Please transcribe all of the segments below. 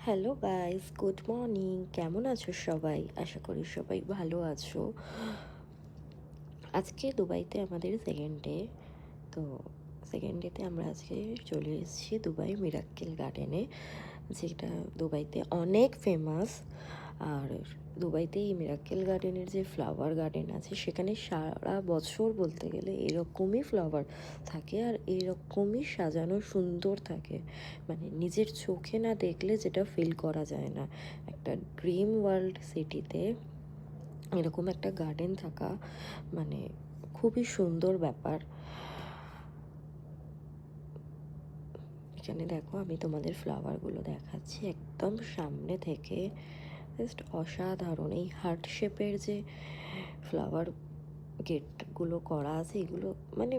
Hello guys, good morning. কেমন আছো সবাই? আশা করি সবাই ভালো আছো। আজকে দুবাইতে আমাদের সেকেন্ড ডে। তো সেকেন্ড ডেতে আমরা আজকে চলে এসেছি দুবাই মিরাক্কেল গার্ডেনে, যেটা দুবাইতে অনেক ফেমাস। আর দুবাইতে এই মিরাক্কেল গার্ডেনের যে ফ্লাওয়ার গার্ডেন আছে, সেখানে সারা বছর বলতে গেলে এরকমই ফ্লাওয়ার থাকে আর এরকমই সাজানো সুন্দর থাকে। মানে নিজের চোখে না দেখলে যেটা ফিল করা যায় না। একটা ড্রিম ওয়ার্ল্ড সিটিতে এরকম একটা গার্ডেন থাকা মানে খুবই সুন্দর ব্যাপার। এখানে দেখো, আমি তোমাদের ফ্লাওয়ারগুলো দেখাচ্ছি একদম সামনে থেকে। জাস্ট অসাধারণ। এই হার্ট শেপের যে ফ্লাওয়ার গেটগুলো করা আছে, এগুলো মানে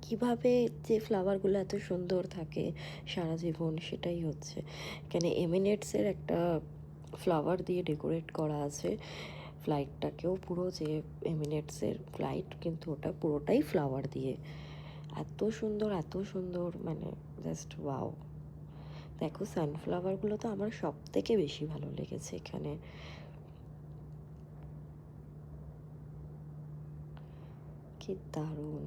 কিভাবে যে ফ্লাওয়ারগুলো এত সুন্দর থাকে সারা জীবন, সেটাই হচ্ছে। এখানে এমিনেটসের একটা ফ্লাওয়ার দিয়ে ডেকোরেট করা আছে ফ্লাইটটাকেও, পুরো যে এমিনেটসের ফ্লাইট, কিন্তু ওটা পুরোটাই ফ্লাওয়ার দিয়ে। এত সুন্দর, এত সুন্দর, মানে জাস্ট ওয়াও। দেখো, সানফ্লাওয়ারগুলো তো আমার সব থেকে বেশি ভালো লেগেছে এখানে। কি দারুণ!